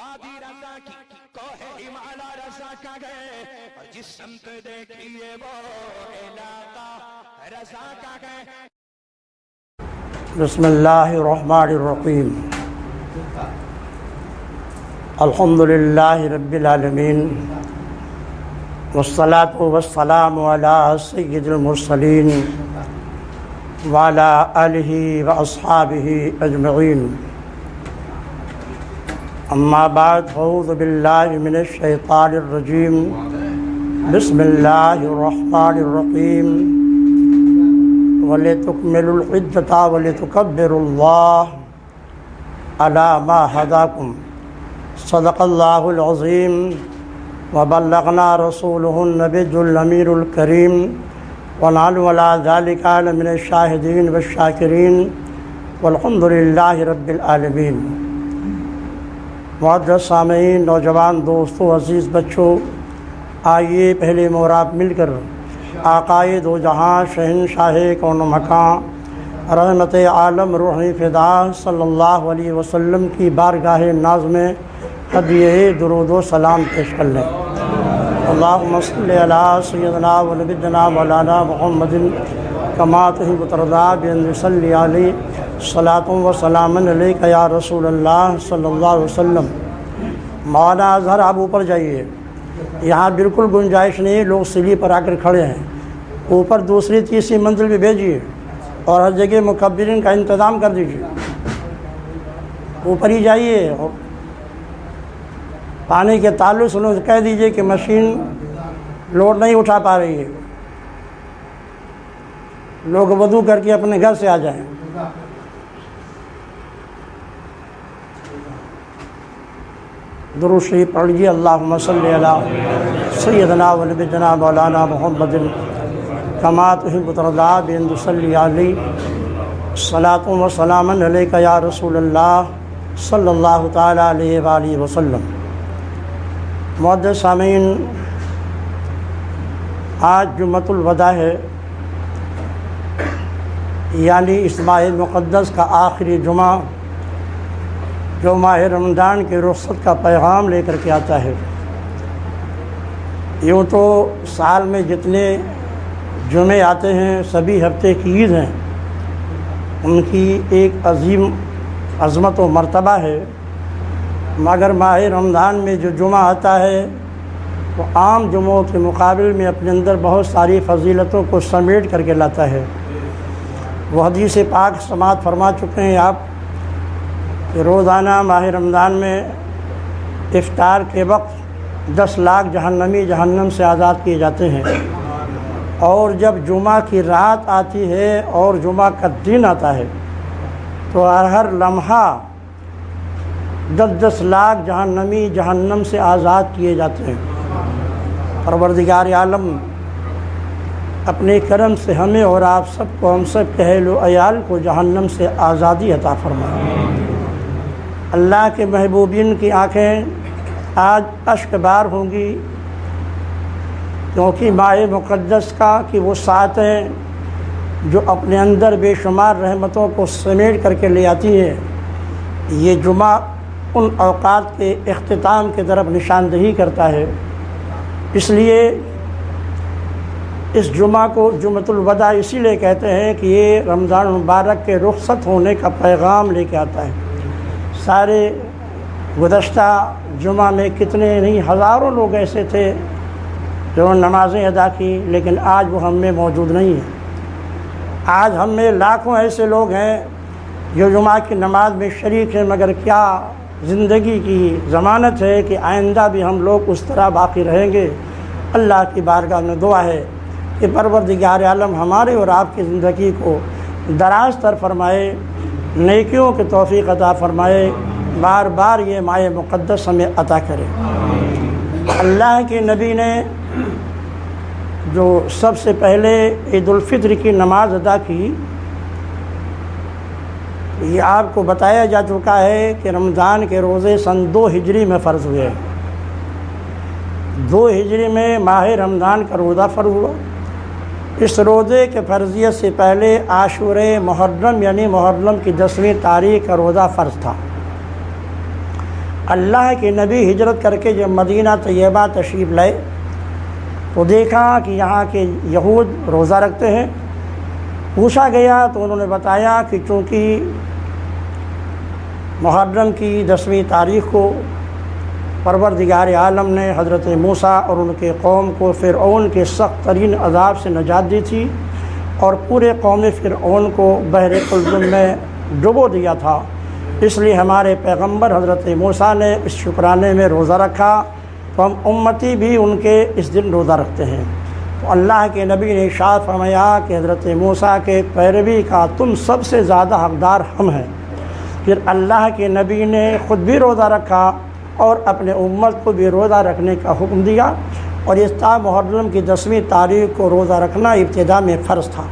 وادی رضا کی کوہ ہمالا رضا کا گئے اور جس سمت دیکھیے وہ علاقہ رضا کا گئے. بسم اللہ الرحمن الرحیم. الحمد للہ رب العالمین والصلاة والسلام علی سید المرسلین وعلی آلہ واصحابہ اجمعین. اما بعد اعوذ باللہ من الشیطان الرجیم. بسم اللہ الرحمن الرحیم. وَلِتُكْمِلُوا الْعِدَّةَ وَلِتُكَبِّرُوا اللَّهَ عَلَى مَا هَدَاكُمْ. صدق اللہ العظیم. وبلغنا رسولہ النبی الامین الکریم ونحن علی ذلک من الشاہدین والشاکرین والحمد للہ رب العالمین. معزز سامعین، نوجوان دوستوں، عزیز بچوں، آئیے پہلے موراب مل کر آقائے دو جہاں شہنشاہ کون و مکان رحمت عالم روحی فدا صلی اللہ علیہ وسلم کی بارگاہ ناز میں ہدیہ درود و سلام پیش کر لیں. اللہم صلی علی سیدنا و نبینا مولانا محمد کما تحب وترضی بأن نصلی علیہ صلاۃ و سلام علیک یا رسول اللہ صلی اللہ علیہ وسلم. مولانا اظہر آپ اوپر جائیے، یہاں بالکل گنجائش نہیں، لوگ سیڑھی پر آ کر کھڑے ہیں. اوپر دوسری تیسری منزل پہ بھیجیے اور ہر جگہ مکبرین کا انتظام کر دیجیے. اوپر ہی جائیے اور پانی کے تعلق سے انہوں سے کہہ دیجیے کہ مشین لوڈ نہیں اٹھا پا رہی ہے، لوگ وضو کر کے اپنے گھر سے آ جائیں. درود شریف پڑھ لیجیے. اللہم صلی علی سیدنا و نبینا مولانا محمد کما تحب وترضی بأن نصلی علیہ صلاۃ و سلام علیک یا رسول اللہ صلی اللہ تعالی علیہ وآلہ وسلم. معزز سامعین، آج جمعۃ الوداع ہے، یعنی اس ماہ مقدس کا آخری جمعہ جو ماہ رمضان کے رخصت کا پیغام لے کر کے آتا ہے. یوں تو سال میں جتنے جمعے آتے ہیں سبھی ہفتے کی عید ہیں، ان کی ایک عظیم عظمت و مرتبہ ہے، مگر ماہ رمضان میں جو جمعہ آتا ہے وہ عام جمعوں کے مقابل میں اپنے اندر بہت ساری فضیلتوں کو سمیٹ کر کے لاتا ہے. وہ حدیث پاک سماعت فرما چکے ہیں آپ کہ روزانہ ماہ رمضان میں افطار کے وقت 10 لاکھ جہنمی جہنم سے آزاد کیے جاتے ہیں، اور جب جمعہ کی رات آتی ہے اور جمعہ کا دن آتا ہے تو ہر لمحہ 10 لاکھ جہنمی جہنم سے آزاد کیے جاتے ہیں. پروردگار عالم اپنے کرم سے ہمیں اور آپ سب کو، ہم سب کے اہل و عیال کو جہنم سے آزادی عطا فرمائے. اللہ کے محبوبین کی آنکھیں آج اشک بار ہوں گی، کیونکہ ماہ مقدس کا کہ وہ ساتھ ہیں جو اپنے اندر بے شمار رحمتوں کو سمیٹ کر کے لے آتی ہے. یہ جمعہ ان اوقات کے اختتام کی طرف نشاندہی کرتا ہے. اس لیے اس جمعہ کو جمعۃ الوداع اسی لیے کہتے ہیں کہ یہ رمضان المبارک کے رخصت ہونے کا پیغام لے کے آتا ہے. سارے گزشتہ جمعہ میں کتنے نہیں ہزاروں لوگ ایسے تھے جو نمازیں ادا کی، لیکن آج وہ ہم میں موجود نہیں ہیں. آج ہم میں لاکھوں ایسے لوگ ہیں جو جمعہ کی نماز میں شریک ہیں، مگر کیا زندگی کی ضمانت ہے کہ آئندہ بھی ہم لوگ اس طرح باقی رہیں گے؟ اللہ کی بارگاہ میں دعا ہے کہ پروردگار عالم ہمارے اور آپ کی زندگی کو دراز تر فرمائے، نیکیوں کی توفیق عطا فرمائے، بار بار یہ ماہ مقدس ہمیں عطا کرے. اللہ کے نبی نے جو سب سے پہلے عید الفطر کی نماز ادا کی، یہ آپ کو بتایا جا چکا ہے کہ رمضان کے روزے سن 2 ہجری میں فرض ہوئے. 2 ہجری میں ماہ رمضان کا روزہ فرض ہوا. اس روزے کے فرضیت سے پہلے عاشورہ محرم یعنی محرم کی 10ویں تاریخ کا روزہ فرض تھا. اللہ کے نبی ہجرت کر کے جب مدینہ طیبہ تشریف لائے تو دیکھا کہ یہاں کے یہود روزہ رکھتے ہیں۔ پوچھا گیا تو انہوں نے بتایا کہ چونکہ محرم کی 10ویں تاریخ کو پروردگار عالم نے حضرت موسیٰ اور ان کے قوم کو فرعون کے سخت ترین عذاب سے نجات دی تھی اور پورے قوم فرعون کو بحر قلزم میں ڈبو دیا تھا، اس لیے ہمارے پیغمبر حضرت موسیٰ نے اس شکرانے میں روزہ رکھا، تو ہم امتی بھی ان کے اس دن روزہ رکھتے ہیں۔ تو اللہ کے نبی نے ارشاد فرمایا کہ حضرت موسیٰ کے پیروی کا تم سب سے زیادہ حقدار ہم ہیں۔ پھر اللہ کے نبی نے خود بھی روزہ رکھا اور اپنے امت کو بھی روزہ رکھنے کا حکم دیا، اور اس تا محرم کی 10ویں تاریخ کو روزہ رکھنا ابتدا میں فرض تھا۔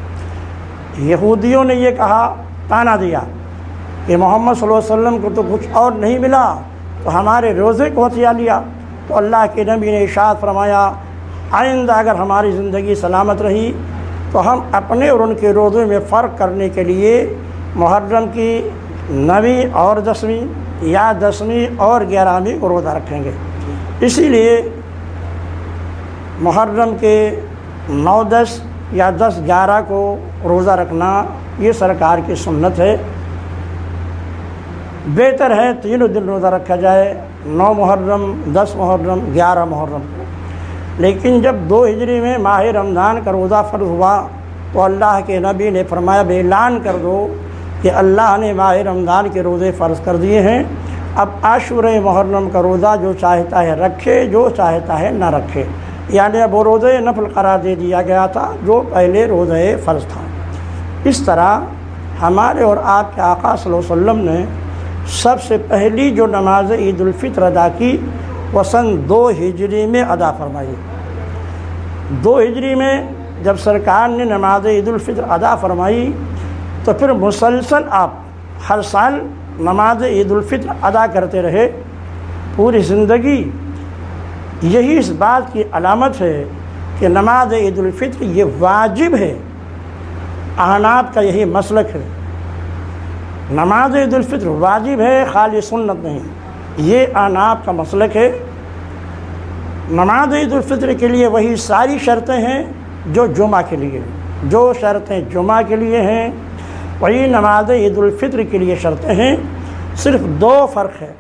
یہودیوں نے یہ کہا، تانا دیا کہ محمد صلی اللہ علیہ وسلم کو تو کچھ اور نہیں ملا تو ہمارے روزے کو ہتھیا لیا۔ تو اللہ کے نبی نے ارشاد فرمایا آئندہ اگر ہماری زندگی سلامت رہی تو ہم اپنے اور ان کے روزے میں فرق کرنے کے لیے محرم کی 9ویں اور 10ویں یا 10ویں اور 11ویں کو روزہ رکھیں گے۔ اسی لیے محرم کے 9، 10 یا 10، 11 کو روزہ رکھنا یہ سرکار کی سنت ہے۔ بہتر ہے تینوں دن روزہ رکھا جائے، 9 محرم، 10 محرم، 11 محرم کو۔ لیکن جب 2 ہجری میں ماہ رمضان کا روزہ فرض ہوا تو اللہ کے نبی نے فرمایا اعلان کر دو کہ اللہ نے ماہ رمضان کے روزے فرض کر دیے ہیں، اب عاشورہ محرم کا روزہ جو چاہتا ہے رکھے، جو چاہتا ہے نہ رکھے، یعنی اب وہ روزے نفل قرار دے دیا گیا تھا جو پہلے روزے فرض تھا۔ اس طرح ہمارے اور آپ کے آقا صلی اللہ علیہ وسلم نے سب سے پہلی جو نماز عید الفطر ادا کی وہ سن 2 ہجری میں ادا فرمائی۔ 2 ہجری میں جب سرکار نے نماز عید الفطر ادا فرمائی تو پھر مسلسل آپ ہر سال نماز عید الفطر ادا کرتے رہے پوری زندگی۔ یہی اس بات کی علامت ہے کہ نماز عید الفطر یہ واجب ہے۔ احناف کا یہی مسلک ہے، نماز عید الفطر واجب ہے، خالی سنت نہیں، یہ احناف کا مسلک ہے۔ نماز عید الفطر کے لیے وہی ساری شرطیں ہیں جو جمعہ کے لیے، جو شرطیں جمعہ کے لیے ہیں وہی نماز عید الفطر کے لیے شرطیں ہیں، صرف 2 فرق ہے۔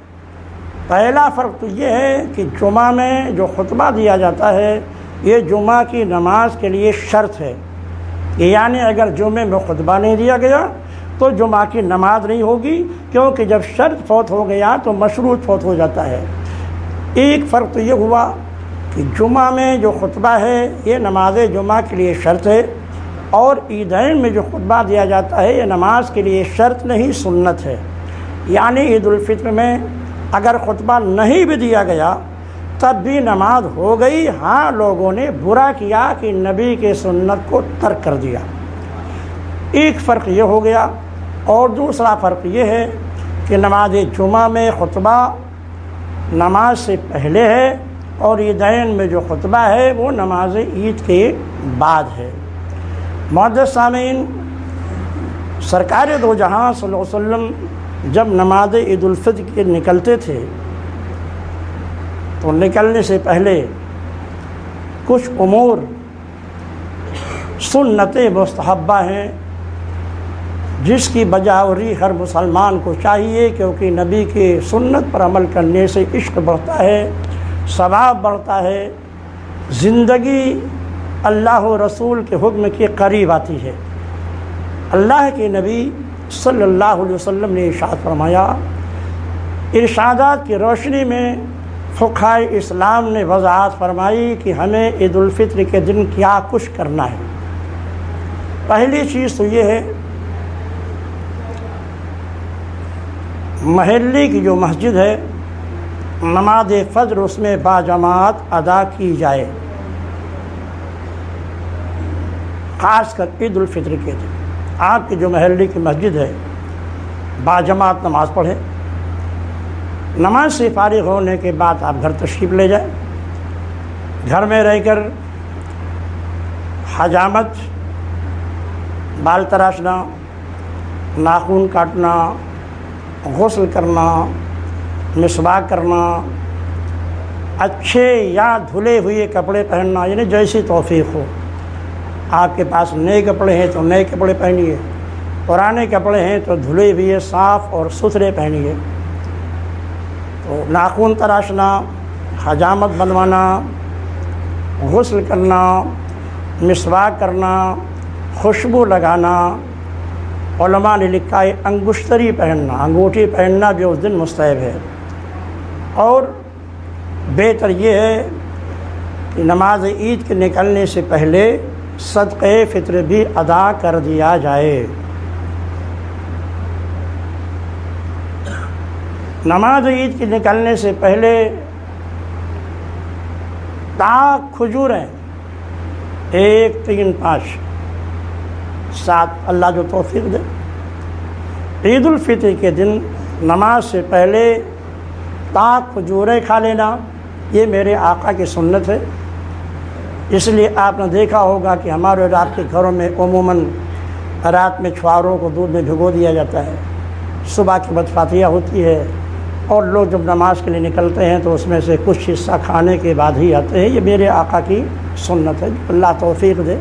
پہلا فرق تو یہ ہے کہ جمعہ میں جو خطبہ دیا جاتا ہے یہ جمعہ کی نماز کے لیے شرط ہے، یعنی اگر جمعے میں خطبہ نہیں دیا گیا تو جمعہ کی نماز نہیں ہوگی، کیونکہ جب شرط فوت ہو گیا تو مشروط فوت ہو جاتا ہے۔ ایک فرق تو یہ ہوا کہ جمعہ میں جو خطبہ ہے یہ نماز جمعہ کے لیے شرط ہے، اور عیدین میں جو خطبہ دیا جاتا ہے یہ نماز کے لیے شرط نہیں، سنت ہے۔ یعنی عید الفطر میں اگر خطبہ نہیں بھی دیا گیا تب بھی نماز ہو گئی، ہاں لوگوں نے برا کیا کہ نبی کے سنت کو ترک کر دیا۔ ایک فرق یہ ہو گیا، اور دوسرا فرق یہ ہے کہ نماز جمعہ میں خطبہ نماز سے پہلے ہے اور عیدین میں جو خطبہ ہے وہ نماز عید کے بعد ہے۔ معزز سامعین، سرکار دو جہاں صلی اللہ علیہ وسلم جب نماز عید الفطر کے نکلتے تھے تو نکلنے سے پہلے کچھ امور سنت مستحبہ ہیں جس کی بجاوری ہر مسلمان کو چاہیے، کیونکہ نبی کے سنت پر عمل کرنے سے عشق بڑھتا ہے، ثواب بڑھتا ہے، زندگی اللہ و رسول کے حکم کے قریب آتی ہے۔ اللہ کے نبی صلی اللہ علیہ وسلم نے ارشاد فرمایا، ارشادات کی روشنی میں فقہائے اسلام نے وضاحت فرمائی کہ ہمیں عید الفطر کے دن کیا کچھ کرنا ہے۔ پہلی چیز تو یہ ہے محلے کی جو مسجد ہے نماز فجر اس میں باجماعت ادا کی جائے، خاص کر عید الفطر کے دن آپ کی جو محلے کی مسجد ہے باجماعت نماز پڑھیں۔ نماز سے فارغ ہونے کے بعد آپ گھر تشریف لے جائیں، گھر میں رہ کر حجامت، بال تراشنا، ناخن کاٹنا، غسل کرنا، مسواک کرنا، اچھے یا دھلے ہوئے کپڑے پہننا، یعنی جیسی توفیق ہو۔ آپ کے پاس نئے کپڑے ہیں تو نئے کپڑے پہنیے، پرانے کپڑے ہیں تو دھلے ہوئے صاف اور ستھرے پہنیے۔ تو ناخن تراشنا، حجامت بنوانا، غسل کرنا، مسواک کرنا، خوشبو لگانا، علماء نے لکھا ہے انگشتری پہننا، انگوٹھی پہننا بھی اس دن مستحب ہے۔ اور بہتر یہ ہے کہ نماز عید کے نکلنے سے پہلے صدقہ فطر بھی ادا کر دیا جائے۔ نماز عید کے نکلنے سے پہلے کھجوریں 1 3 5 7 اللہ جو توفیق دے، عید الفطر کے دن نماز سے پہلے کھجوریں کھا لینا، یہ میرے آقا کی سنت ہے۔ اس لیے آپ نے دیکھا ہوگا کہ ہمارے رات کے گھروں میں عموماً رات میں چھواروں کو دودھ میں بھگو دیا جاتا ہے، صبح کی بعد فاتحہ ہوتی ہے، اور لوگ جب نماز کے لیے نکلتے ہیں تو اس میں سے کچھ حصہ کھانے کے بعد ہی آتے ہیں۔ یہ میرے آقا کی سنت ہے، اللہ توفیق دے۔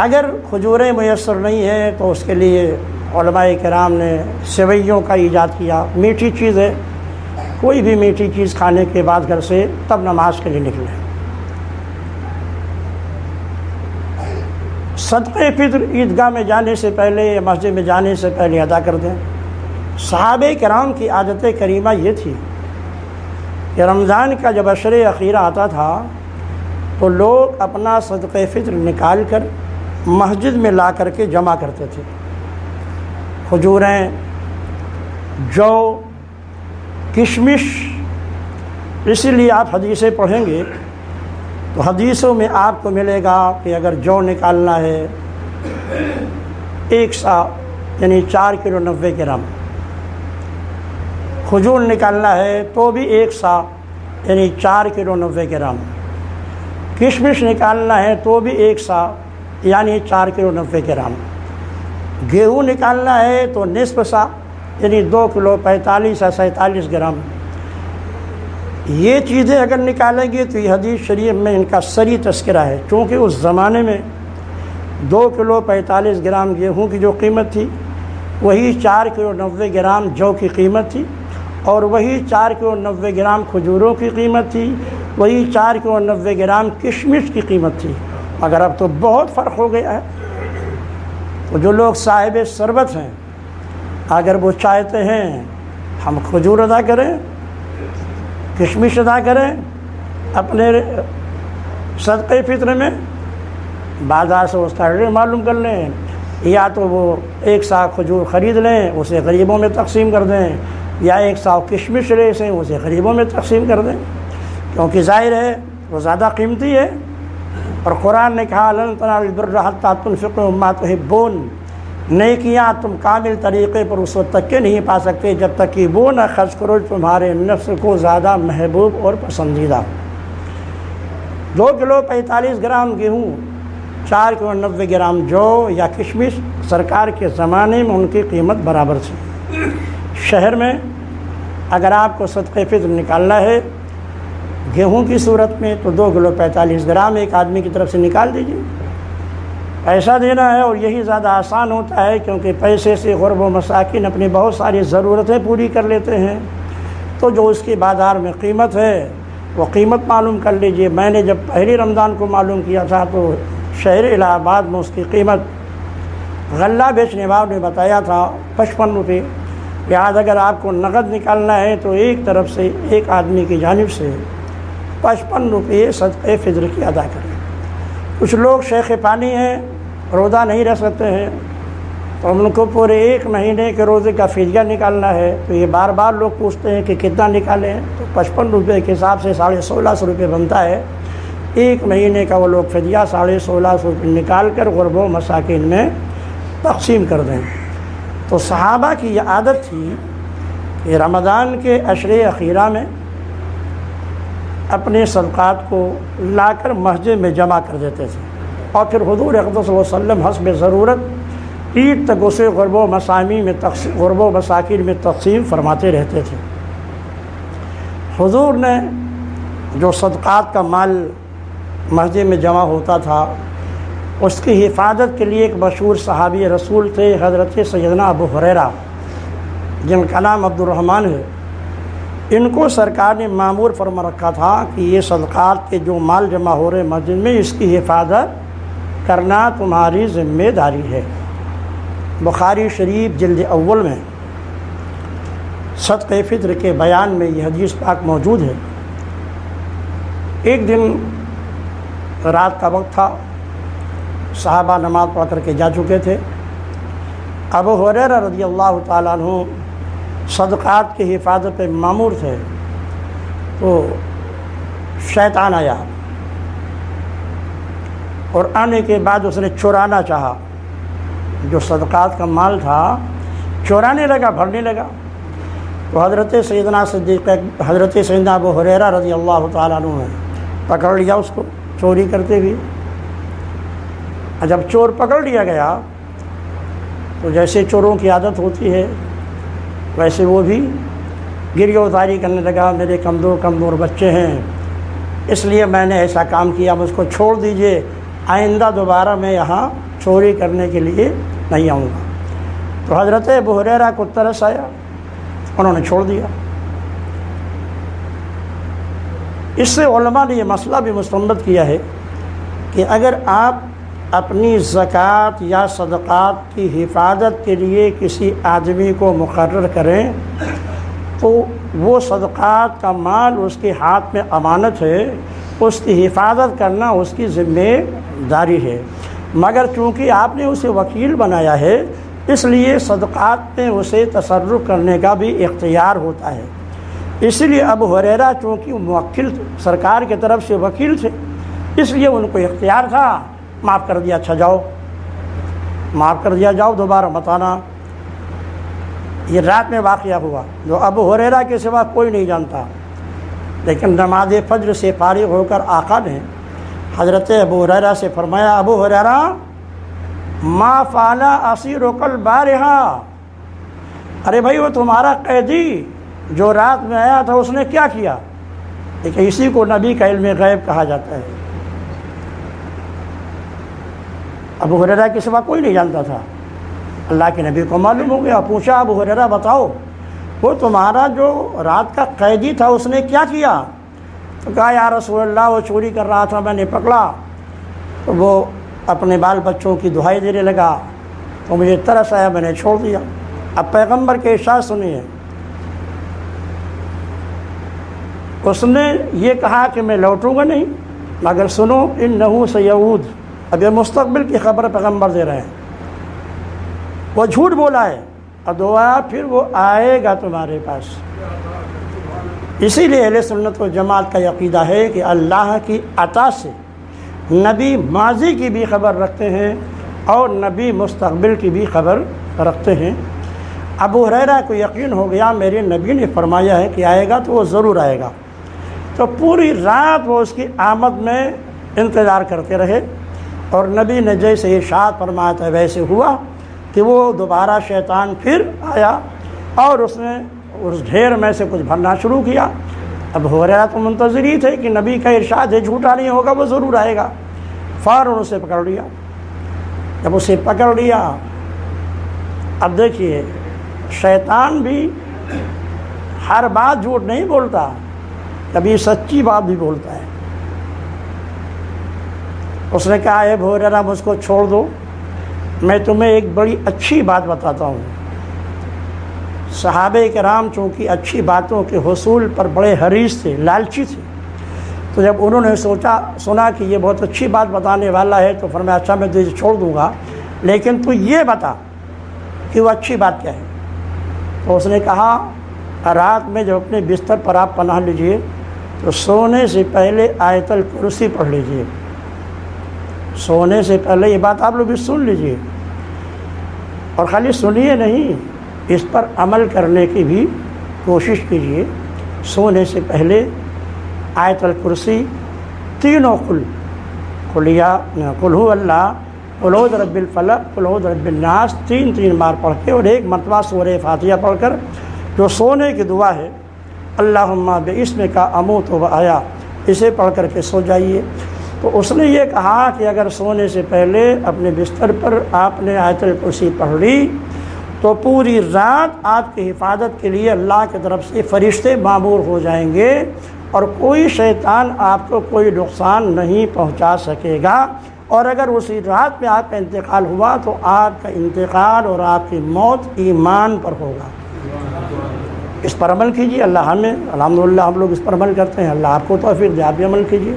اگر کھجوریں میسر نہیں ہیں تو اس کے لیے علماء کرام نے سویوں کا ایجاد کیا، میٹھی چیز ہے، کوئی بھی میٹھی چیز کھانے کے بعد گھر سے تب نماز کے لیے نکلیں۔ صدقہ فطر عیدگاہ میں جانے سے پہلے یا مسجد میں جانے سے پہلے ادا کر دیں۔ صحابہ کرام کی عادت کریمہ یہ تھی کہ رمضان کا جب عشر اخیرہ آتا تھا تو لوگ اپنا صدقہ فطر نکال کر مسجد میں لا کر کے جمع کرتے تھے۔ کھجوریں، جو، کشمش، اسی لیے آپ حدیثیں پڑھیں گے تو حدیثوں میں آپ کو ملے گا کہ اگر جو نکالنا ہے 1 سا یعنی 4 کلو 90 گرام، کھجور نکالنا ہے تو بھی 1 سا یعنی 4 کلو 90 گرام، کشمش نکالنا ہے تو بھی 1 سا یعنی 4 کلو 90 گرام، گیہوں نکالنا ہے تو نصف سا یعنی 2 کلو 45 یا 47 گرام۔ یہ چیزیں اگر نکالیں گے تو یہ حدیث شریف میں ان کا سری تذکرہ ہے، چونکہ اس زمانے میں 2 کلو 45 گرام گیہوں کی جو قیمت تھی وہی 4 کلو 90 گرام جو کی قیمت تھی، اور وہی 4 کلو 90 گرام کھجوروں کی قیمت تھی، وہی 4 کلو 90 گرام کشمش کی قیمت تھی۔ مگر اب تو بہت فرق ہو گیا ہے۔ تو جو لوگ صاحب ثروت ہیں اگر وہ چاہتے ہیں ہم کھجور ادا کریں، کشمش ادا کریں اپنے صدقہ فطر میں، بازار سے اس کا ریٹ معلوم کر لیں، یا تو وہ 1 سا کھجور خرید لیں اسے غریبوں میں تقسیم کر دیں، یا 1 سا کشمش لے سے اسے غریبوں میں تقسیم کر دیں، کیونکہ ظاہر ہے وہ زیادہ قیمتی ہے۔ اور قرآن نے کہا لن تنالوا البر حتی تنفقوا مما تحبون، نیکیاں تم کامل طریقے پر اس وقت تک کے نہیں پا سکتے جب تک کہ وہ نہ خرچ کرو تمہارے نفس کو زیادہ محبوب اور پسندیدہ۔ 2 کلو 45 گرام گیہوں، 4 کلو 90 گرام جو یا کشمش، سرکار کے زمانے میں ان کی قیمت برابر تھی۔ شہر میں اگر آپ کو صدقہ فطر نکالنا ہے گیہوں کی صورت میں تو 2 کلو 45 گرام ایک آدمی کی طرف سے نکال دیجیے، پیسہ دینا ہے، اور یہی زیادہ آسان ہوتا ہے کیونکہ پیسے سے غرب و مساکین اپنی بہت ساری ضرورتیں پوری کر لیتے ہیں۔ تو جو اس کی بازار میں قیمت ہے وہ قیمت معلوم کر لیجئے۔ میں نے جب پہلی رمضان کو معلوم کیا تھا تو شہر الہ آباد میں اس کی قیمت غلہ بیچنے والوں نے بتایا تھا 55 روپے۔ لہٰذا اگر آپ کو نقد نکالنا ہے تو ایک طرف سے ایک آدمی کی جانب سے 55 روپے صدقہ فطر کی ادا کریں۔ کچھ لوگ شیخ پانی ہیں، روزہ نہیں رہ سکتے ہیں، تو ان کو پورے 1 مہینے کے روزے کا فدیہ نکالنا ہے، تو یہ بار بار لوگ پوچھتے ہیں کہ کتنا نکالیں، تو 55 روپے کے حساب سے 1650 روپے بنتا ہے۔ 1 مہینے کا وہ لوگ فدیہ 1650 روپے نکال کر غرب و مساکین میں تقسیم کر دیں۔ تو صحابہ کی یہ عادت تھی کہ رمضان کے عشرے اخیرہ میں اپنے صدقات کو لا کر مسجد میں جمع کر دیتے تھے، اور پھر حضور اقدس صلی اللہ علیہ وسلم حسب ضرورت عید تک اسے غرب و مساکین میں تقسیم فرماتے رہتے تھے۔ حضور نے جو صدقات کا مال مسجد میں جمع ہوتا تھا اس کی حفاظت کے لیے ایک مشہور صحابی رسول تھے حضرت سیدنا ابو ہریرہ، جن کا نام عبد الرحمن ہے۔ ان کو سرکار نے مامور فرما رکھا تھا کہ یہ صدقات کے جو مال جمع ہو رہے مسجد میں اس کی حفاظت کرنا تمہاری ذمہ داری ہے۔ بخاری شریف جلد اول میں صدقہ فطر کے بیان میں یہ حدیث پاک موجود ہے۔ ایک دن رات کا وقت تھا، صحابہ نماز پڑھ کر کے جا چکے تھے۔ ابو ہریرہ رضی اللہ تعالیٰ عنہ صدقات کی حفاظت پہ مامور تھے، تو شیطان آیا اور آنے کے بعد اس نے چرانا چاہا، جو صدقات کا مال تھا چورانے لگا، بھرنے لگا۔ تو حضرت سیدنا ابو ہریرہ رضی اللہ تعالیٰ عنہ نے پکڑ لیا اس کو چوری کرتے ہوئے۔ جب چور پکڑ لیا گیا تو جیسے چوروں کی عادت ہوتی ہے ویسے وہ بھی گریہ ازاری کرنے لگا، میرے کمزور بچے ہیں، اس لیے میں نے ایسا کام کیا، مجھ کو چھوڑ دیجئے، آئندہ دوبارہ میں یہاں چوری کرنے کے لیے نہیں آؤں گا۔ تو حضرت ابو ہریرہ کو ترس آیا، انہوں نے چھوڑ دیا۔ اس سے علماء نے یہ مسئلہ بھی مستنبط کیا ہے کہ اگر آپ اپنی زکوٰۃ یا صدقات کی حفاظت کے لیے کسی آدمی کو مقرر کریں تو وہ صدقات کا مال اس کے ہاتھ میں امانت ہے، اس کی حفاظت کرنا اس کی ذمہ داری ہے، مگر چونکہ آپ نے اسے وکیل بنایا ہے اس لیے صدقات میں اسے تصرف کرنے کا بھی اختیار ہوتا ہے۔ اسی لیے ابو ہریرہ چونکہ موکل سرکار کی طرف سے وکیل تھے اس لیے ان کو اختیار تھا، معاف کر دیا، اچھا جاؤ، معاف کر دیا، جاؤ، دوبارہ مت آنا۔ یہ رات میں واقعہ ہوا جو ابو ہریرہ کے سوا کوئی نہیں جانتا، لیکن نماز فجر سے فارغ ہو کر آقا نے حضرت ابو ہریرہ سے فرمایا، ابو ہریرہ ما فعل اسیرک البارحہ، ارے بھائی وہ تمہارا قیدی جو رات میں آیا تھا اس نے کیا کیا؟ لیکن اسی کو نبی کا علم غیب کہا جاتا ہے۔ ابو ہریرہ کے سوا کوئی نہیں جانتا تھا، اللہ کے نبی کو معلوم ہو گیا، پوچھا ابو ہریرہ بتاؤ وہ تمہارا جو رات کا قیدی تھا اس نے کیا کیا؟ تو کہا یا رسول اللہ وہ چوری کر رہا تھا، میں نے پکڑا تو وہ اپنے بال بچوں کی دہائی دینے لگا تو مجھے ترس آیا، میں نے چھوڑ دیا۔ اب پیغمبر کے ارشاد سنیے، اس نے یہ کہا کہ میں لوٹوں گا نہیں، مگر سنو انہ سیعود، اب یہ مستقبل کی خبر پیغمبر دے رہے ہیں، وہ جھوٹ بولا ہے اور دعا پھر وہ آئے گا تمہارے پاس۔ اسی لیے اہل سنت و جماعت کا عقیدہ ہے کہ اللہ کی عطا سے نبی ماضی کی بھی خبر رکھتے ہیں اور نبی مستقبل کی بھی خبر رکھتے ہیں۔ ابو ہریرہ کو یقین ہو گیا میرے نبی نے فرمایا ہے کہ آئے گا تو وہ ضرور آئے گا، تو پوری رات وہ اس کی آمد میں انتظار کرتے رہے، اور نبی نے جیسے ارشاد فرمایا تھا ویسے ہوا کہ وہ دوبارہ شیطان پھر آیا اور اس نے اس ڈھیر میں سے کچھ بھرنا شروع کیا۔ اب ہریرہ تو منتظر ہی تھے کہ نبی کا ارشاد ہے جھوٹا نہیں ہوگا، وہ ضرور آئے گا، فوراً اسے پکڑ لیا۔ جب اسے پکڑ لیا، اب دیکھیے شیطان بھی ہر بات جھوٹ نہیں بولتا، کبھی سچی بات بھی بولتا ہے۔ اس نے کہا اے ابو ہریرہ مجھ کو چھوڑ دو، میں تمہیں ایک بڑی اچھی بات بتاتا ہوں۔ صحابہ کرام چونکہ اچھی باتوں کے حصول پر بڑے حریص تھے، لالچی تھے، تو جب انہوں نے سنا کہ یہ بہت اچھی بات بتانے والا ہے تو فرمایا اچھا میں تجھے چھوڑ دوں گا، لیکن تو یہ بتا کہ وہ اچھی بات کیا ہے۔ تو اس نے کہا رات میں جب اپنے بستر پر آپ پناہ لیجئے تو سونے سے پہلے آیت الکرسی پڑھ لیجئے، سونے سے پہلے یہ بات آپ لوگ بھی سن لیجئے، اور خالی سنیے نہیں اس پر عمل کرنے کی بھی کوشش کیجئے۔ سونے سے پہلے آیت الکرسی تینوں قل هو اللہ قل اعوذ برب الفلق قل اعوذ برب الناس 3 بار پڑھ کے، اور 1 مرتبہ سورہ فاتحہ پڑھ کر جو سونے کی دعا ہے اللہم باسمک اموت و احیا، اسے پڑھ کر کے سو جائیے۔ تو اس نے یہ کہا کہ اگر سونے سے پہلے اپنے بستر پر آپ نے آیت الکرسی پڑھ لی تو پوری رات آپ کی حفاظت کے لیے اللہ کی طرف سے فرشتے معمور ہو جائیں گے، اور کوئی شیطان آپ کو کوئی نقصان نہیں پہنچا سکے گا، اور اگر اسی رات میں آپ کا انتقال ہوا تو آپ کا انتقال اور آپ کی موت ایمان پر ہوگا۔ اس پر عمل کیجیے، اللہ ہمیں الحمدللہ ہم لوگ اس پر عمل کرتے ہیں، اللہ آپ کو توفیق دے، آپ بھی عمل کیجیے۔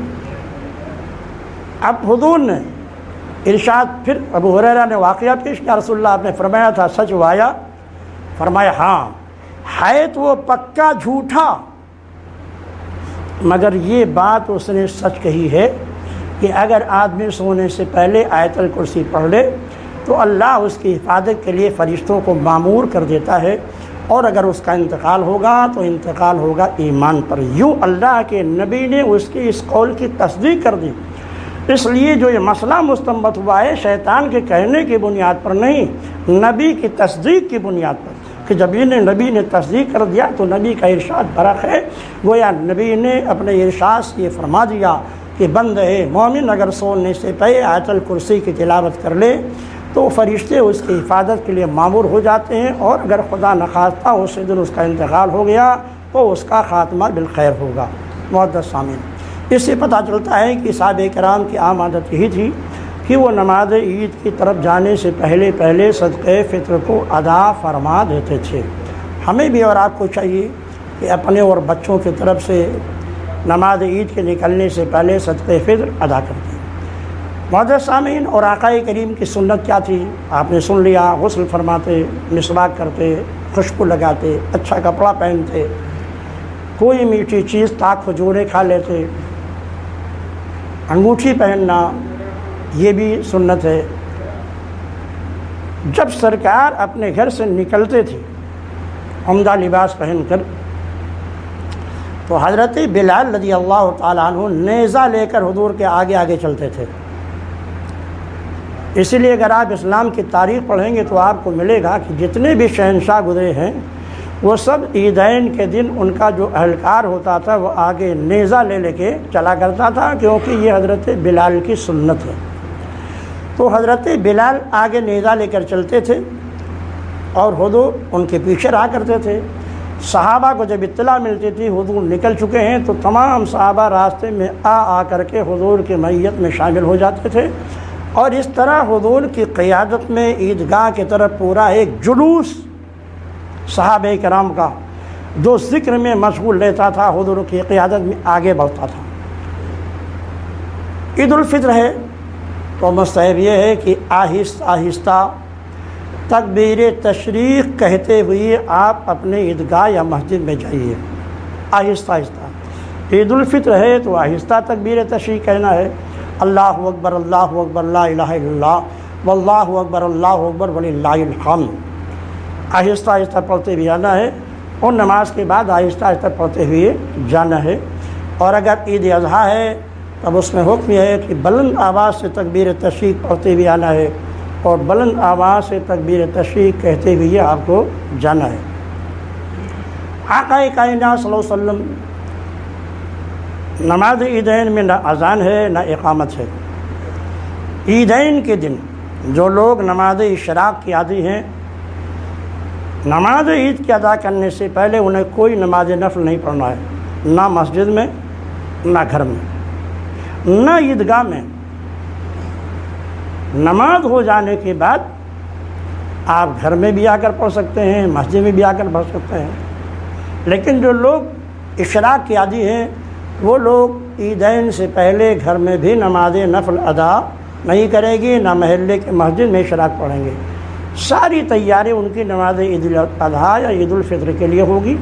اب حضور نے ارشاد، پھر ابو ہریرہ نے واقعہ پیش کیا، رسول اللہ آپ نے فرمایا تھا سچ وایا؟ فرمایا ہاں ہے تو وہ پکا جھوٹا، مگر یہ بات اس نے سچ کہی ہے کہ اگر آدمی سونے سے پہلے آیت الکرسی پڑھ لے تو اللہ اس کی حفاظت کے لیے فرشتوں کو معمور کر دیتا ہے، اور اگر اس کا انتقال ہوگا تو انتقال ہوگا ایمان پر۔ یوں اللہ کے نبی نے اس کی اس قول کی تصدیق کر دی۔ اس لیے جو یہ مسئلہ مستنبت ہوا ہے شیطان کے کہنے کی بنیاد پر نہیں، نبی کی تصدیق کی بنیاد پر، کہ جب نبی نے تصدیق کر دیا تو نبی کا ارشاد برحق ہے، گویا نبی نے اپنے ارشاد سے یہ فرما دیا کہ بندہ مومن اگر سونے سے پہلے آیت الکرسی کی تلاوت کر لے تو فرشتے اس کی حفاظت کے لیے معمور ہو جاتے ہیں، اور اگر خدا نخواستہ اسی دن اس کا انتقال ہو گیا تو اس کا خاتمہ بالخیر ہوگا۔ معزز سامعین، اس سے پتہ چلتا ہے کہ صحابہ کرام کی عام عادت یہی تھی کہ وہ نماز عید کی طرف جانے سے پہلے صدقہ فطر کو ادا فرما دیتے تھے۔ ہمیں بھی اور آپ کو چاہیے کہ اپنے اور بچوں کی طرف سے نماز عید کے نکلنے سے پہلے صدقہ فطر ادا کرتے ہیں۔ معزز سامعین، اور آقا کریم کی سنت کیا تھی آپ نے سن لیا، غسل فرماتے، مسواک کرتے، خوشبو لگاتے، اچھا کپڑا پہنتے، کوئی میٹھی چیز تاک کھجورے کھا لیتے، انگوٹھی پہننا یہ بھی سنت ہے۔ جب سرکار اپنے گھر سے نکلتے تھے عمدہ لباس پہن کر تو حضرت بلال رضی اللہ تعالیٰ عنہ نیزہ لے کر حضور کے آگے آگے چلتے تھے۔ اسی لیے اگر آپ اسلام کی تاریخ پڑھیں گے تو آپ کو ملے گا کہ جتنے بھی شہنشاہ گزرے ہیں وہ سب عیدین کے دن ان کا جو اہلکار ہوتا تھا وہ آگے نیزہ لے کے چلا کرتا تھا، کیونکہ یہ حضرت بلال کی سنت ہے۔ تو حضرت بلال آگے نیزہ لے کر چلتے تھے اور حضور ان کے پیچھے رہا کرتے تھے۔ صحابہ کو جب اطلاع ملتی تھی حضور نکل چکے ہیں تو تمام صحابہ راستے میں آ کر کے حضور کی معیت میں شامل ہو جاتے تھے، اور اس طرح حضور کی قیادت میں عیدگاہ کی طرف پورا ایک جلوس صحابہ کرام کا جو ذکر میں مشغول رہتا تھا حضور کی قیادت میں آگے بڑھتا تھا۔ عید الفطر ہے تو مستحب یہ ہے کہ آہستہ آہستہ تکبیر تشریق کہتے ہوئے آپ اپنے عیدگاہ یا مسجد میں جائیے، آہستہ آہستہ۔ عید الفطر ہے تو آہستہ تکبیر تشریق کہنا ہے، اللہ اکبر اللہ اکبر لا الہ الا اللہ واللہ اکبر اللہ اکبر وللہ الحمد، آہستہ آہستہ پڑھتے ہوئے آنا ہے، اور نماز کے بعد آہستہ آہستہ پڑھتے ہوئے جانا ہے۔ اور اگر عید اضحیٰ ہے تب اس میں حکم یہ ہے کہ بلند آواز سے تکبیر تشریق پڑھتے ہوئے آنا ہے، اور بلند آواز سے تکبیر تشریق کہتے ہوئے آپ کو جانا ہے۔ آقا کائنات صلی اللہ علیہ وسلم نماز عیدین میں نہ اذان ہے نہ اقامت ہے۔ عیدین کے دن جو لوگ نماز اشراق کی عادی ہیں، نماز عید کی ادا کرنے سے پہلے انہیں کوئی نماز نفل نہیں پڑھنا ہے، نہ مسجد میں نہ گھر میں نہ عیدگاہ میں۔ نماز ہو جانے کے بعد آپ گھر میں بھی آ کر پڑھ سکتے ہیں، مسجد میں بھی آ کر پڑھ سکتے ہیں، لیکن جو لوگ اشراق کی عادی ہیں وہ لوگ عیدین سے پہلے گھر میں بھی نماز نفل ادا نہیں کریں گے، نہ محلے کے مسجد میں اشراق پڑھیں گے۔ ساری تیاری ان کی نماز عید الاضحیٰ یا عید الفطر کے لیے ہوگی۔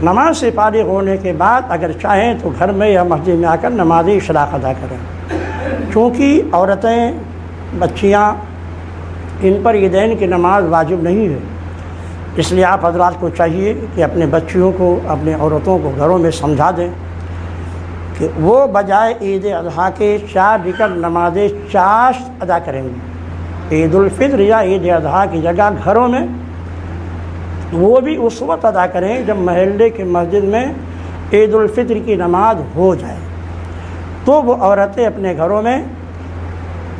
نماز سے فارغ ہونے کے بعد اگر چاہیں تو گھر میں یا مسجد میں آ کر نماز اشراق ادا کریں۔ چونکہ عورتیں، بچیاں، ان پر عیدین کی نماز واجب نہیں ہے، اس لیے آپ حضرات کو چاہیے کہ اپنے بچیوں کو، اپنے عورتوں کو گھروں میں سمجھا دیں کہ وہ بجائے عید اضحیٰ کے 4 رکعت نماز چاشت ادا کریں گے۔ عید الفطر یا عید اضحیٰ کی جگہ گھروں میں وہ بھی اس وقت ادا کریں جب محلے کی مسجد میں عید الفطر کی نماز ہو جائے، تو وہ عورتیں اپنے گھروں میں،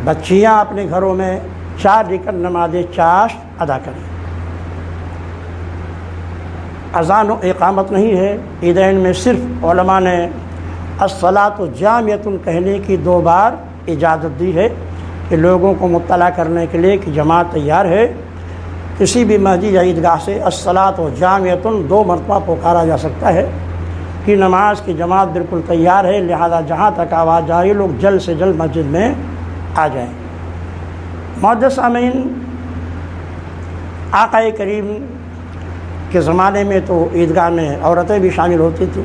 بچیاں اپنے گھروں میں 4 رکعت نماز چاشت ادا کریں۔ اذان و اقامت نہیں ہے، عیدین میں صرف علماء نے الصلاۃ جامعۃ کہنے کی 2 بار اجازت دی ہے کہ لوگوں کو مطلع کرنے کے لیے کہ جماعت تیار ہے۔ کسی بھی مسجد یا عیدگاہ سے الصلاۃ جامعۃ 2 مرتبہ پکارا جا سکتا ہے کہ نماز کی جماعت بالکل تیار ہے، لہذا جہاں تک آواز جائے لوگ جلد سے جلد مسجد میں آ جائیں۔ معزز سامعین، آقا کریم کے زمانے میں تو عیدگاہ میں عورتیں بھی شامل ہوتی تھیں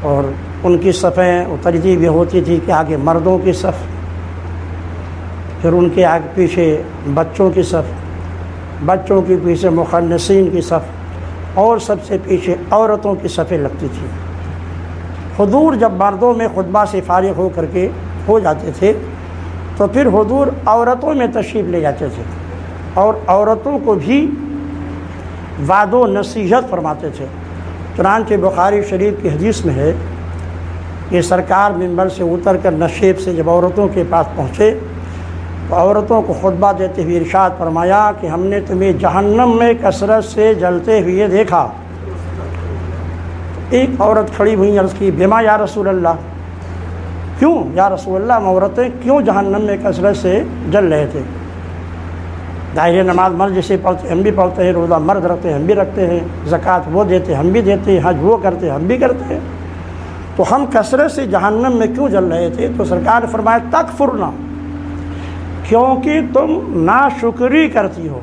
اور ان کی صفیں ترتیب یہ ہوتی تھی کہ آگے مردوں کی صف، پھر ان کے آگے پیچھے بچوں کی صف، بچوں کے پیچھے مخنثین کی صف اور سب سے پیچھے عورتوں کی صفیں لگتی تھیں۔ حضور جب مردوں میں خطبہ سے فارغ ہو کر کے ہو جاتے تھے تو پھر حضور عورتوں میں تشریف لے جاتے تھے اور عورتوں کو بھی وعد و نصیحت فرماتے تھے۔ چنانچہ بخاری شریف کی حدیث میں ہے کہ سرکار منبر سے اتر کر نشیب سے جب عورتوں کے پاس پہنچے تو عورتوں کو خطبہ دیتے ہوئے ارشاد فرمایا کہ ہم نے تمہیں جہنم میں کثرت سے جلتے ہوئے دیکھا۔ ایک عورت کھڑی ہوئی عرض کی بما یا رسول اللہ، کیوں یا رسول اللہ، ہم عورتیں کیوں جہنم میں کثرت سے جل رہے تھے؟ ظاہر نماز مرد جیسے پڑھتے ہم بھی پڑھتے ہیں، روزہ مرد رکھتے ہیں ہم بھی رکھتے ہیں، زکوٰۃ وہ دیتے ہم بھی دیتے ہیں، حج وہ کرتے ہم بھی کرتے ہیں، تو ہم کثرت سے جہنم میں کیوں جل رہے تھے؟ تو سرکار نے فرمایا تکفرنا، کیونکہ تم ناشکری کرتی ہو۔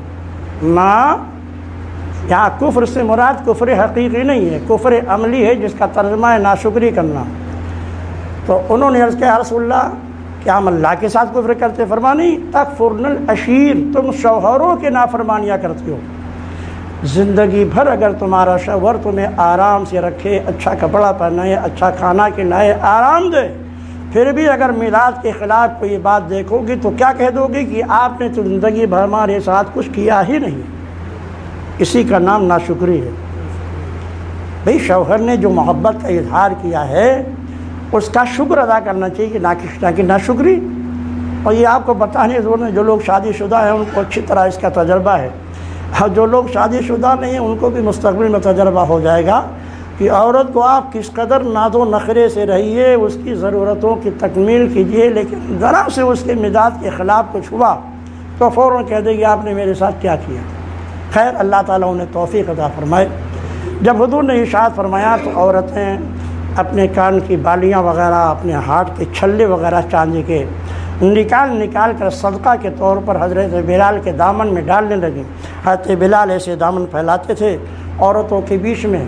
یہاں کفر سے مراد کفر حقیقی نہیں ہے، کفر عملی ہے جس کا ترجمہ ہے ناشکری کرنا۔ تو انہوں نے عرض کیا رسول اللہ کیا ہم اللہ کے ساتھ کفر کرتے؟ فرمانی تکفرن العشیر، تم شوہروں کے نافرمانیاں کرتی ہو۔ زندگی بھر اگر تمہارا شوہر تمہیں آرام سے رکھے، اچھا کپڑا پہنائے، اچھا کھانا کھلائے، آرام دے، پھر بھی اگر میلاد کے خلاف کوئی بات دیکھو گی تو کیا کہہ دو گی کہ آپ نے تو زندگی بھر ہمارے ساتھ کچھ کیا ہی نہیں۔ اسی کا نام ناشکری ہے۔ بھئی شوہر نے جو محبت کا اظہار کیا ہے اس کا شکر ادا کرنا چاہیے کہ ناشکری۔ اور یہ آپ کو بتانے ضرور نہیں، جو لوگ شادی شدہ ہیں ان کو اچھی طرح اس کا تجربہ ہے، اور جو لوگ شادی شدہ نہیں ہیں ان کو بھی مستقبل میں تجربہ ہو جائے گا کہ عورت کو آپ کس قدر ناز و نخرے سے رہیے، اس کی ضرورتوں کی تکمیل کیجیے، لیکن ذرا سے اس کے مزاج کے خلاف کچھ ہوا تو فوراً کہہ دے گی آپ نے میرے ساتھ کیا کیا۔ خیر اللہ تعالیٰ انہیں توفیق عطا فرمائے۔ جب حضور نے ارشاد فرمایا تو عورتیں اپنے کان کی بالیاں وغیرہ، اپنے ہاتھ کے چھلے وغیرہ چاندی کے نکال کر صدقہ کے طور پر حضرت بلال کے دامن میں ڈالنے لگیں۔ حضرت بلال ایسے دامن پھیلاتے تھے عورتوں کے بیچ میں،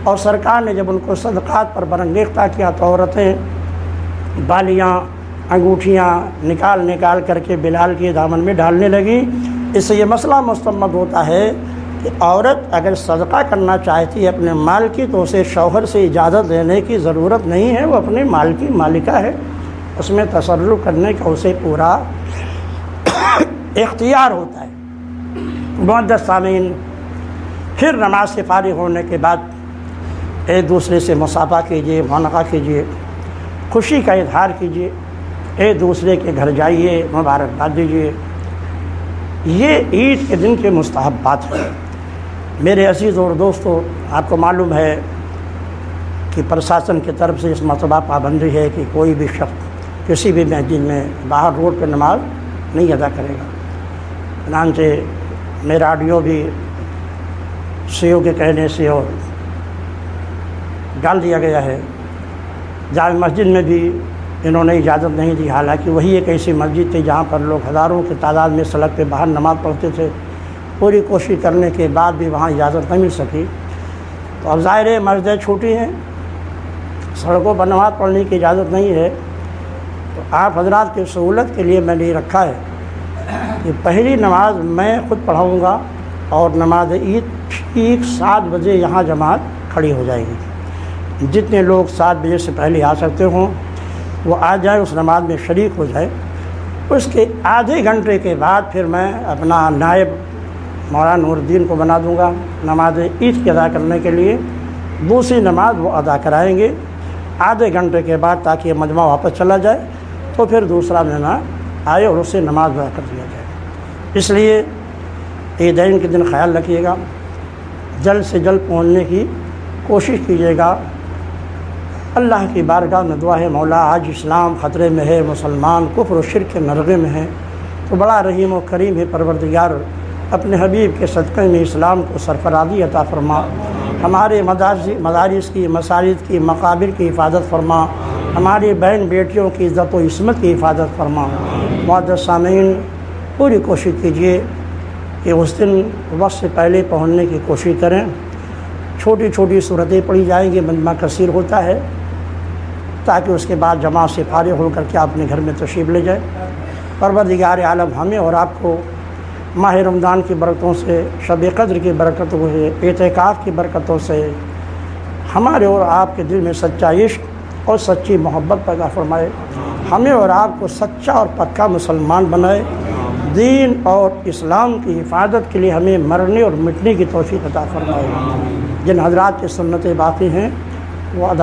اور سرکار نے جب ان کو صدقات پر برانگیختہ کیا تو عورتیں بالیاں، انگوٹھیاں نکال کر کے بلال کے دامن میں ڈالنے لگیں۔ اس سے یہ مسئلہ مستمد ہوتا ہے کہ عورت اگر صدقہ کرنا چاہتی ہے اپنے مال کی تو اسے شوہر سے اجازت لینے کی ضرورت نہیں ہے، وہ اپنے مال کی مالکہ ہے، اس میں تصرف کرنے کا اسے پورا اختیار ہوتا ہے۔ معزز سامعین، پھر نماز سے فارغ ہونے کے بعد ایک دوسرے سے مصافحہ کیجیے، معانقہ کیجیے، خوشی کا اظہار کیجیے، ایک دوسرے کے گھر جائیے، مبارکباد دیجیے۔ یہ عید کے دن کے مستحبات ہیں۔ میرے عزیز اور دوستو، آپ کو معلوم ہے کہ پرشاسن کی طرف سے اس مرتبہ پابندی ہے کہ کوئی بھی شخص کسی بھی مسجد میں باہر روڈ پہ نماز نہیں ادا کرے گا۔ چنانچہ میرا آڈیو بھی سی او کے کہنے سے اور ڈال دیا گیا ہے۔ جامع مسجد میں بھی انہوں نے اجازت نہیں دی، حالانکہ وہی ایک ایسی مسجد تھی جہاں پر لوگ ہزاروں کی تعداد میں سڑک پہ باہر نماز پڑھتے تھے۔ پوری کوشش کرنے کے بعد بھی وہاں اجازت نہیں مل سکی، تو اب ظاہر ہے مسجدیں چھوٹی ہیں، سڑکوں پر نماز پڑھنے کی اجازت نہیں ہے، تو آپ حضرات کی سہولت کے لیے میں نے یہ رکھا ہے کہ پہلی نماز میں خود پڑھاؤں گا اور نماز عید ٹھیک 7 بجے یہاں جماعت کھڑی ہو جائے گی۔ جتنے لوگ 7 بجے سے پہلے آ سکتے ہوں وہ آ جائیں، اس نماز میں شریک ہو جائے۔ اس کے آدھے گھنٹے کے بعد پھر میں اپنا نائب مولانا نور الدین کو بنا دوں گا نماز عید کی ادا کرنے کے لیے۔ دوسری نماز وہ ادا کرائیں گے آدھے گھنٹے کے بعد، تاکہ یہ مجمع واپس چلا جائے، تو پھر دوسرا مہمان آئے اور اسے نماز ادا کر دیا جائے۔ اس لیے عیدین کے دن خیال رکھیے گا، جلد سے جلد پہنچنے کی کوشش کیجیے گا۔ اللہ کی بارگاہ میں دعا ہے، مولا آج اسلام خطرے میں ہے، مسلمان کفر و شرک کے نرغے میں ہیں، تو بڑا رحیم و کریم ہے پروردگار، اپنے حبیب کے صدقے میں اسلام کو سرفرازی عطا فرما، ہمارے مدارس کی، مساجد کی، مقابر کی حفاظت فرما، ہماری بہن بیٹیوں کی عزت و عصمت کی حفاظت فرما۔ معزز سامعین، پوری کوشش کیجیے کہ اس دن وقت سے پہلے پہنچنے کی کوشش کریں۔ چھوٹی چھوٹی صورتیں پڑھی جائیں گی، مجمع کثیر ہوتا ہے، تاکہ اس کے بعد جماعت سے فارغ ہو کر کے آپ اپنے گھر میں تشریف لے جائیں۔ پروردگار عالم ہمیں اور آپ کو ماہ رمضان کی برکتوں سے، شب قدر کی برکتوں سے، اعتکاف کی برکتوں سے ہمارے اور آپ کے دل میں سچا عشق اور سچی محبت پیدا فرمائے، ہمیں اور آپ کو سچا اور پکا مسلمان بنائے، دین اور اسلام کی حفاظت کے لیے ہمیں مرنے اور مٹنے کی توفیق عطا فرمائے۔ جن حضرات کی سنتیں باقی ہیں وہ ادا